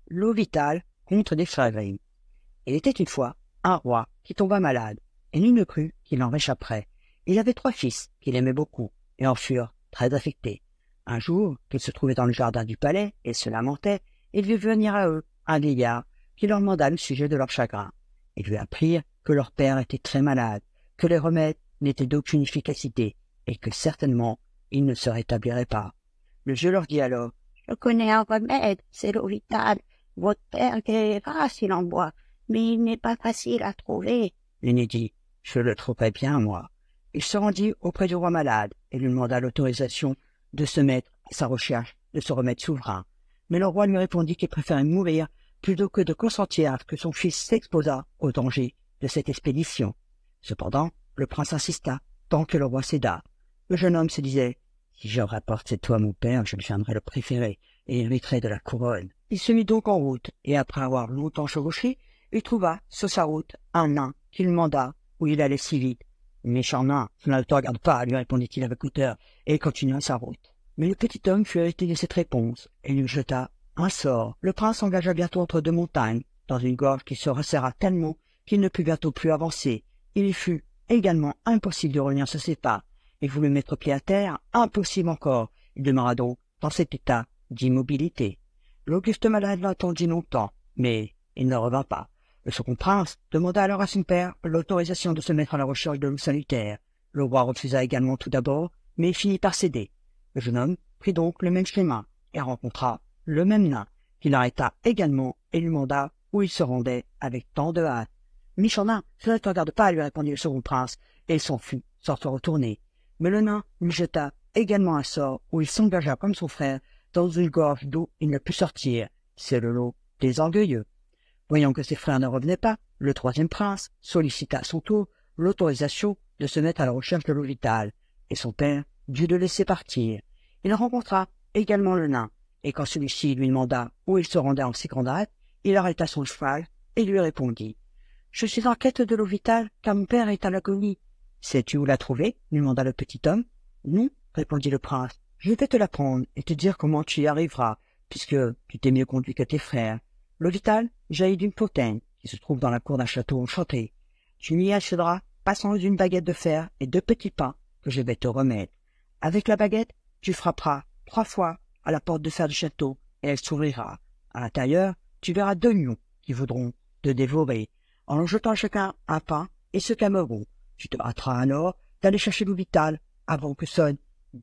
L'eau vitale contre des frères Grimm. Il était une fois un roi qui tomba malade, et nul ne crut qu'il en réchapperait. Il avait 3 fils qu'il aimait beaucoup, et en furent très affectés. Un jour, qu'ils se trouvaient dans le jardin du palais et se lamentaient, il vit venir à eux un vieillard qui leur demanda le sujet de leur chagrin. Ils lui apprirent que leur père était très malade, que les remèdes n'étaient d'aucune efficacité, et que certainement il ne se rétablirait pas. Le vieux leur dit alors: « Je connais un remède, c'est l'eau vitale. Votre père guérira s'il en boit, mais il n'est pas facile à trouver. » L'aîné dit: « Je le trouverai bien, moi. » Il se rendit auprès du roi malade et lui demanda l'autorisation de se mettre à sa recherche de ce remède souverain. Mais le roi lui répondit qu'il préférait mourir plutôt que de consentir à ce que son fils s'exposât au danger de cette expédition. Cependant, le prince insista, tant que le roi céda. Le jeune homme se disait: « Si je rapporte cette eau à mon père, je deviendrai le préféré et hériterai de la couronne. » Il se mit donc en route, et après avoir longtemps chevauché, il trouva sur sa route un nain qu'il manda où il allait si vite. « Méchant nain, cela ne te regarde pas, » lui répondit-il avec hauteur, et continua sa route. Mais le petit homme fut irrité de cette réponse, et lui jeta un sort. Le prince s'engagea bientôt entre 2 montagnes, dans une gorge qui se resserra tellement qu'il ne put bientôt plus avancer. Il y fut également impossible de revenir sur ses pas. Il voulut mettre pied à terre, impossible encore. Il demeura donc dans cet état d'immobilité. L'auguste malade l'attendit longtemps, mais il ne revint pas. Le second prince demanda alors à son père l'autorisation de se mettre à la recherche de l'eau salutaire. Le roi refusa également tout d'abord, mais finit par céder. Le jeune homme prit donc le même chemin et rencontra le même nain, qui l'arrêta également et lui demanda où il se rendait avec tant de hâte. « Méchant nain, cela ne te regarde pas, » lui répondit le second prince, et il s'en fut, sans se retourner. Mais le nain lui jeta également un sort où il s'engagea comme son frère dans une gorge d'où il ne put sortir. C'est le lot des orgueilleux. Voyant que ses frères ne revenaient pas, le troisième prince sollicita à son tour l'autorisation de se mettre à la recherche de l'eau vitale, et son père dut le laisser partir. Il rencontra également le nain, et quand celui-ci lui demanda où il se rendait en si grande hâte, il arrêta son cheval et lui répondit: « Je suis en quête de l'eau vitale, car mon père est à l'agonie. »« Sais-tu où la trouver ?» lui demanda le petit homme. « Non, » répondit le prince, « je vais te la prendre et te dire comment tu y arriveras, puisque tu t'es mieux conduit que tes frères. L'eau vitale jaillit d'une fontaine qui se trouve dans la cour d'un château enchanté. Tu m'y accéderas passant une baguette de fer et 2 petits pains que je vais te remettre. Avec la baguette, tu frapperas 3 fois à la porte de fer du château et elle s'ouvrira. À l'intérieur, tu verras 2 lions qui voudront te dévorer. En leur jetant chacun un pain et se calmeront. Tu te hâteras alors d'aller chercher l'eau vitale avant que sonnent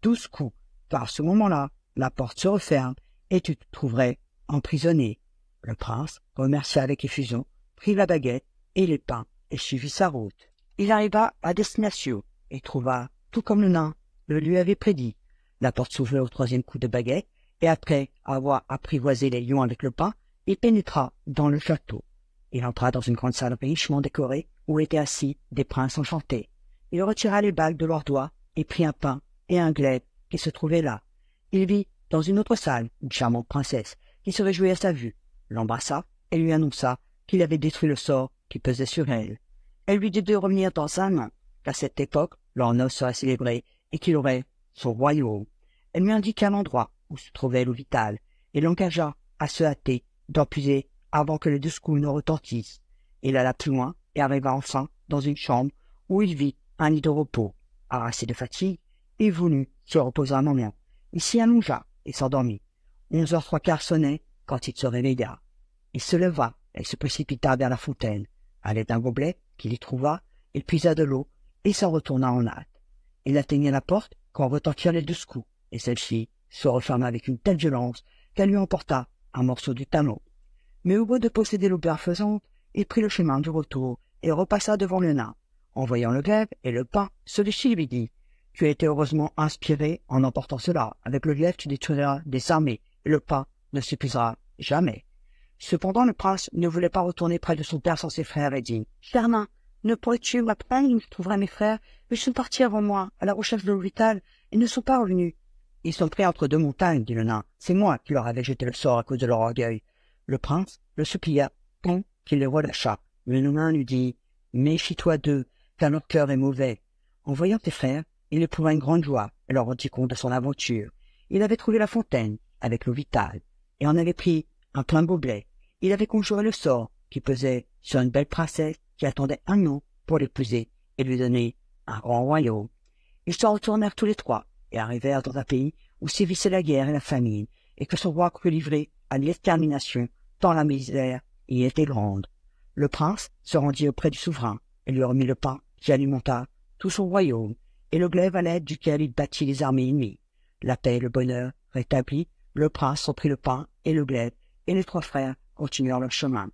12 coups, car à ce moment-là, la porte se referme et tu te trouverais emprisonné. » Le prince remercia avec effusion, prit la baguette et les pains et suivit sa route. Il arriva à destination et trouva, tout comme le nain le lui avait prédit. La porte s'ouvrit au 3e coup de baguette, et après avoir apprivoisé les lions avec le pain, il pénétra dans le château. Il entra dans une grande salle richement décorée où étaient assis des princes enchantés. Il retira les bagues de leurs doigts et prit un pain et un glaive qui se trouvaient là. Il vit dans une autre salle une charmante princesse qui se réjouit à sa vue, l'embrassa et lui annonça qu'il avait détruit le sort qui pesait sur elle. Elle lui dit de revenir dans un an, qu'à cette époque, leur noce serait célébrée et qu'il aurait son royaume. Elle lui indiqua l'endroit où se trouvait l'eau vitale et l'engagea à se hâter d'en puiser avant que les 2 coups ne retentissent. Il alla plus loin et arriva enfin dans une chambre où il vit un lit de repos. Harassé de fatigue, il voulut se reposer un moment. Il s'y allongea et s'endormit. 11h 3/4 sonnaient quand il se réveilla. Il se leva et se précipita vers la fontaine. À l'aide d'un gobelet qu'il y trouva, il puisa de l'eau et s'en retourna en hâte. Il atteignit la porte quand retentirent les 2 coups, et celle-ci se referma avec une telle violence qu'elle lui emporta un morceau du talon. Mais au bout de posséder l'eau bienfaisante, il prit le chemin du retour et repassa devant le nain. En voyant le glaive et le pain, celui-ci lui dit: « Tu as été heureusement inspiré en emportant cela. Avec le glaive, tu détruiras des armées, et le pain ne s'épuisera jamais. » Cependant, le prince ne voulait pas retourner près de son père sans ses frères et dit: « Cher nain, ne pourrais-tu m'apprendre où je trouverai mes frères? Ils sont partis avant moi, à la recherche de l'eau vitale, et ne sont pas revenus. »« Ils sont pris entre 2 montagnes, » dit le nain. « C'est moi qui leur avais jeté le sort à cause de leur orgueil. » Le prince le supplia tant qu'il les relâcha. Mais le nain lui dit: « Méfie-toi d'eux, car leur cœur est mauvais. » En voyant tes frères, il éprouva une grande joie et leur rendit compte de son aventure. Il avait trouvé la fontaine avec l'eau vitale et en avait pris un plein gobelet. il avait conjuré le sort qui pesait sur une belle princesse qui attendait un an pour l'épouser et lui donner un grand royaume. Ils se retournèrent tous les trois et arrivèrent dans un pays où sévissaient la guerre et la famine, et que son roi crut livré à l'extermination, tant la misère y était grande. Le prince se rendit auprès du souverain et lui remit le pain qui alimenta tout son royaume, et le glaive à l'aide duquel il battit les armées ennemies. La paix et le bonheur rétablis, le prince reprit le pain et le glaive, et les trois frères continuèrent leur chemin.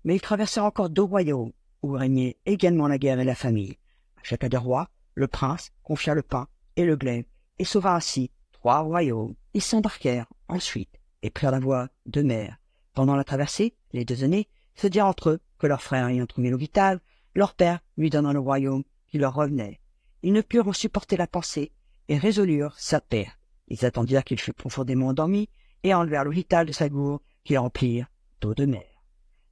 Mais ils traversèrent encore 2 royaumes, où régnait également la guerre et la famine. À chacun des rois, le prince confia le pain et le glaive, et sauva ainsi 3 royaumes. Ils s'embarquèrent ensuite, et prirent la voie de mer. Pendant la traversée, les 2 aînés se dirent entre eux que leur frère ayant trouvé l'eau vitale, leur père lui donna le royaume qui leur revenait. Ils ne purent supporter la pensée, et résolurent sa perte. Ils attendirent qu'il fût profondément endormi, et enlevèrent l'eau vitale de sa gourde, qu'ils remplirent d'eau de mer.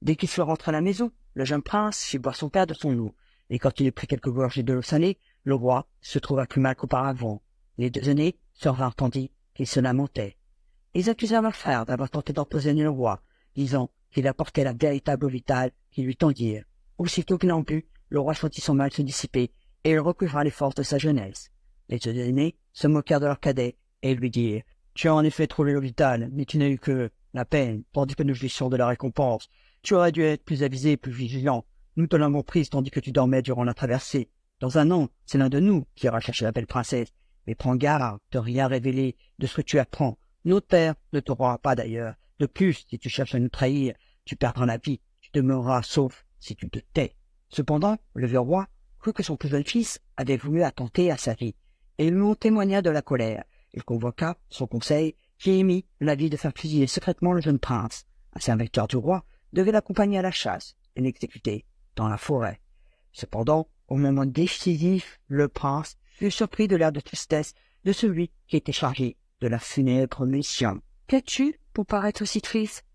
Dès qu'ils furent rentrés à la maison, le jeune prince fit boire son père de son eau, et quand il eut pris quelques gorgées de l'eau salée, le roi se trouva plus mal qu'auparavant. Les 2 aînés se revinrent tandis qu'ils se lamentaient. Ils accusèrent leur frère d'avoir tenté d'empoisonner le roi, disant qu'il apportait la véritable eau vitale qu'ils lui tendirent. Aussitôt qu'il en but, le roi sentit son mal se dissiper, et il recouvra les forces de sa jeunesse. Les 2 aînés se moquèrent de leur cadet, et lui dirent « Tu as en effet trouvé l'eau vitale, mais tu n'as eu que la peine, tandis que nous jouissions de la récompense. Tu aurais dû être plus avisé et plus vigilant. Nous te l'avons prise tandis que tu dormais durant la traversée. Dans un an, c'est l'un de nous qui ira chercher la belle princesse. Mais prends garde de rien révéler de ce que tu apprends. Notre père ne t'aura pas d'ailleurs. De plus, si tu cherches à nous trahir, tu perdras la vie. Tu demeureras sauf si tu te tais. » Cependant, le vieux roi crut que son plus jeune fils avait voulu attenter à sa vie, et il lui en témoigna de la colère. Il convoqua son conseil, qui émit l'avis de faire fusiller secrètement le jeune prince. Un serviteur du roi devait l'accompagner à la chasse et l'exécuter dans la forêt. Cependant, au moment décisif, le prince fut surpris de l'air de tristesse de celui qui était chargé de la funèbre mission. « Qu'as-tu pour paraître aussi triste ?»«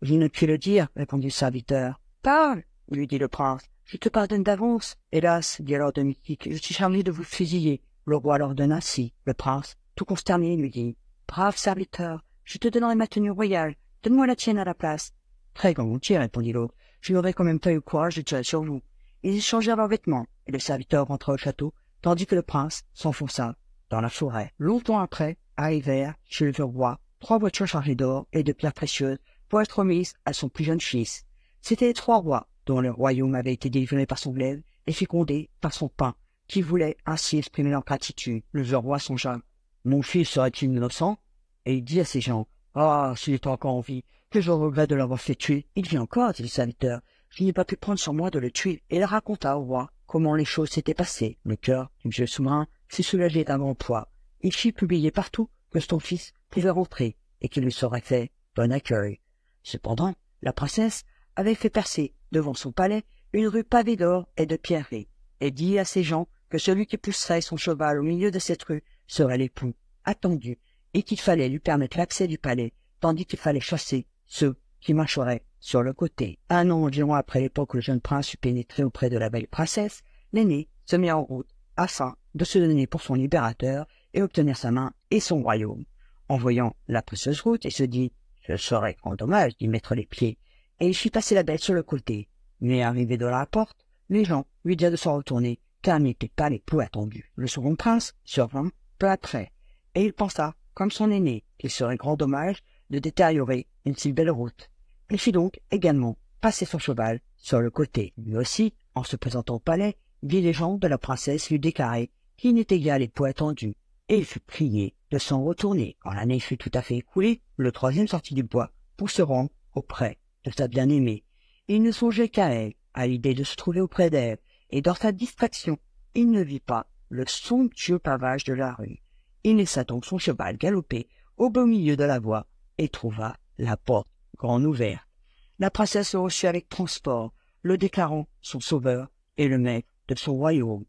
Je ne puis le dire, » répondit le serviteur. « Parle, » lui dit le prince. « Je te pardonne d'avance. » « Hélas, dit alors Dominique, je suis charmé de vous fusiller. » Le roi l'ordonna ainsi. Le prince, tout consterné, lui dit « Brave serviteur, je te donnerai ma tenue royale. Donne-moi la tienne à la place. »« Très volontiers, » répondit l'autre. « Je n'aurais quand même pas eu le courage de tirer sur vous. » Ils échangèrent leurs vêtements, et le serviteur rentra au château, tandis que le prince s'enfonça dans la forêt. Longtemps après, arrivèrent chez le vieux roi 3 voitures chargées d'or et de pierres précieuses pour être remises à son plus jeune fils. C'étaient les 3 rois dont le royaume avait été délivré par son glaive et fécondé par son pain, qui voulaient ainsi exprimer leur gratitude. Le vieux roi songea « Mon fils serait-il innocent ?» Et il dit à ses gens « Ah, s'il est encore en vie, que je regrette de l'avoir fait tuer. »« Il vit encore, dit le serviteur. Je n'ai pas pu prendre sur moi de le tuer. » Et il raconta au roi comment les choses s'étaient passées. Le cœur du vieux souverain s'est soulagé d'un grand poids. Il fit publier partout que son fils pouvait rentrer et qu'il lui serait fait bon accueil. Cependant, la princesse avait fait percer devant son palais une rue pavée d'or et de pierreries, et dit à ses gens que celui qui pousserait son cheval au milieu de cette rue serait l'époux attendu, et qu'il fallait lui permettre l'accès du palais, tandis qu'il fallait chasser ceux qui marcheraient sur le côté. 1 an environ après l'époque où le jeune prince eut pénétré auprès de la belle princesse, l'aîné se mit en route afin de se donner pour son libérateur et obtenir sa main et son royaume. En voyant la précieuse route, il se dit « Ce serait grand dommage d'y mettre les pieds », et il fit passer la bête sur le côté. Mais arrivé devant la porte, les gens lui dirent de s'en retourner, car il n'était pas l'époux attendu. Le second prince survint peu après, et il pensa, comme son aîné, qu'il serait grand dommage de détériorer une si belle route. Il fit donc également passer son cheval sur le côté. Lui aussi, en se présentant au palais, vit les gens de la princesse lui déclarer qu'il n'était guère l'époux attendu, et il fut prié de s'en retourner. Quand l'année fut tout à fait écoulée, le 3e sortit du bois pour se rendre auprès de sa bien-aimée. Il ne songeait qu'à elle, à l'idée de se trouver auprès d'elle, et dans sa distraction, il ne vit pas le somptueux pavage de la rue. Il laissa donc son cheval galoper au beau milieu de la voie et trouva la porte grande ouverte. La princesse le reçut avec transport, le déclarant son sauveur et le maître de son royaume.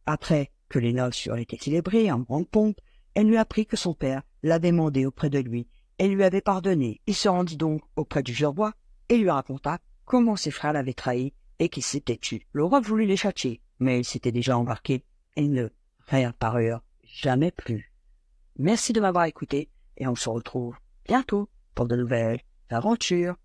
Après que les noces eurent été célébrées en grande pompe, elle lui apprit que son père l'avait mandé auprès de lui et lui avait pardonné. Il se rendit donc auprès du vieux roi et lui raconta comment ses frères l'avaient trahi et qu'il s'était tué. Le roi voulut les châtier, mais ils s'étaient déjà embarqués et ne réapparurent jamais plus. Merci de m'avoir écouté et on se retrouve bientôt pour de nouvelles aventures.